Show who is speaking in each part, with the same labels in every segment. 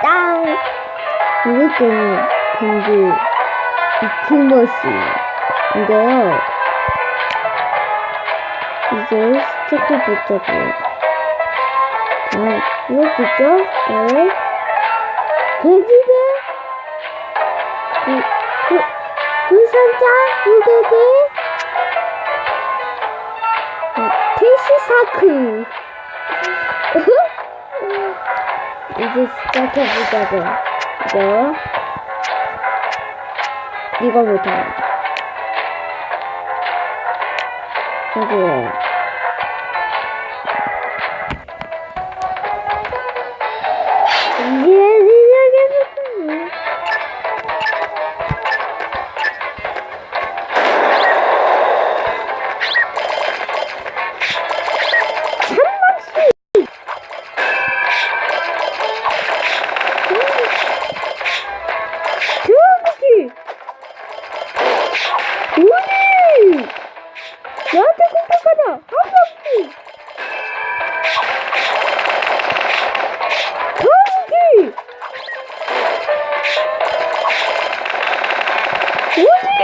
Speaker 1: 땅 이것은 벤디와잉크기계벤디대보스인데요. 이제 시작해보자고요. 자, 이렇게 있죠? 그다음에 돼지대 산자 무대대 테시사크 이제 시작해보자고. 이거부터 이제 시작해보자고. 나한테 공격하자! 한 바퀴! 거북이! 어디?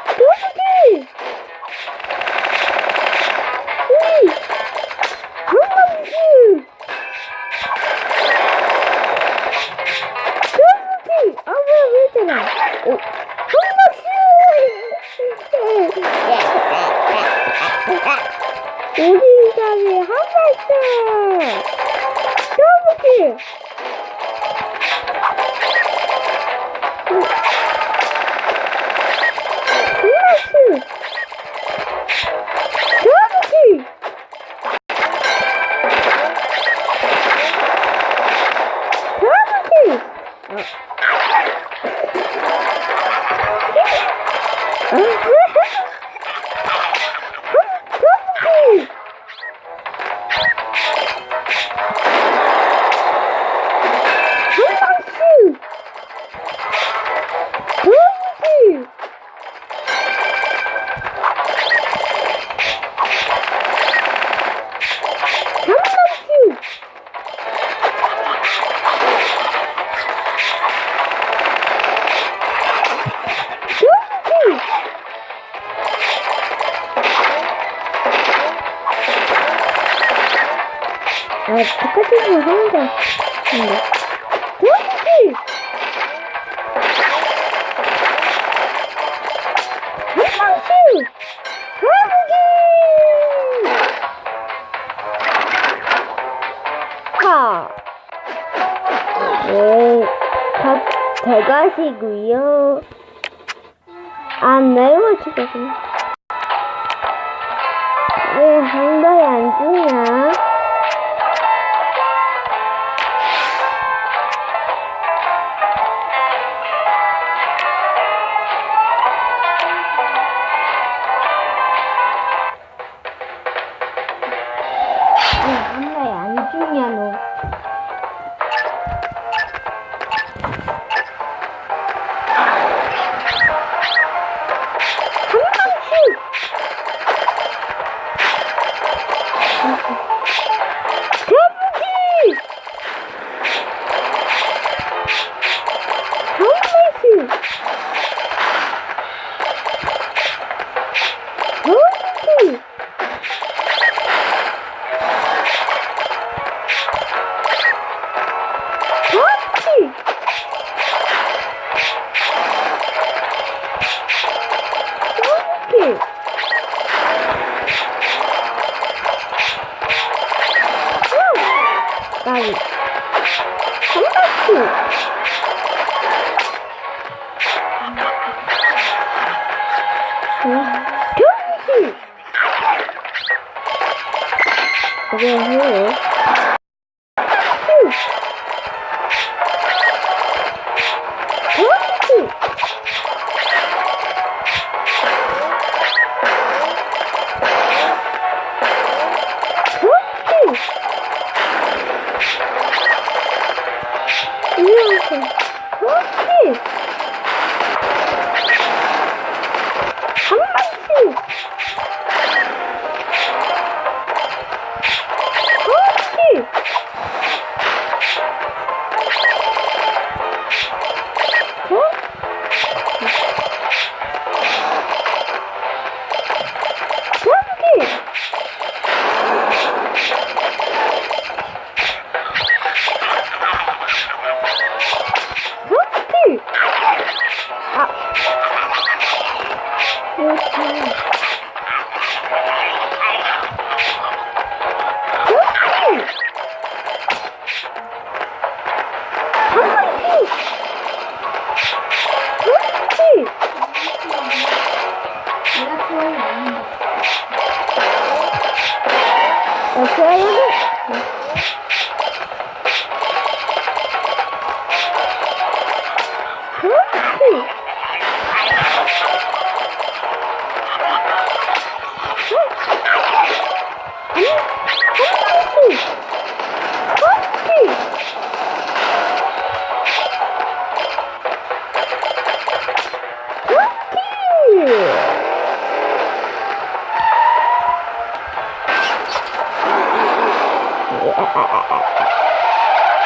Speaker 1: 거북이! 우리! 한 바퀴! 거북이! 아, 뭐야, 왜 있잖아. 한 바퀴! 우리 집에 한 발짝 거북이 플러스 거북이 똑같은 거 하는 거 같은데. 거북이! 한방씩! 거북이! 하! 네, 잘 가시고요. 내 맞추거든. 왜 한 번에 안 주냐? 안 주냐 너. 한 방씩. 거북이. 한 방씩. 거북이. 까비 한 바퀴 거북이 그래 해요. 한 번씩 그렇지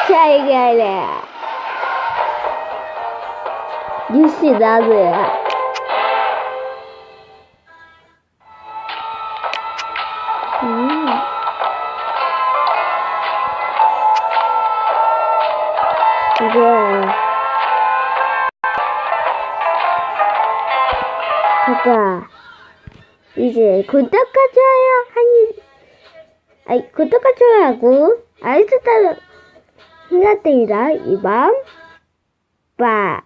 Speaker 1: 잘 가라. 뉴스 나도야. 이거 잠깐 이제 구독과 좋아요 구독과 좋아요하고 알림 설정 해놨답니다. 이번 빠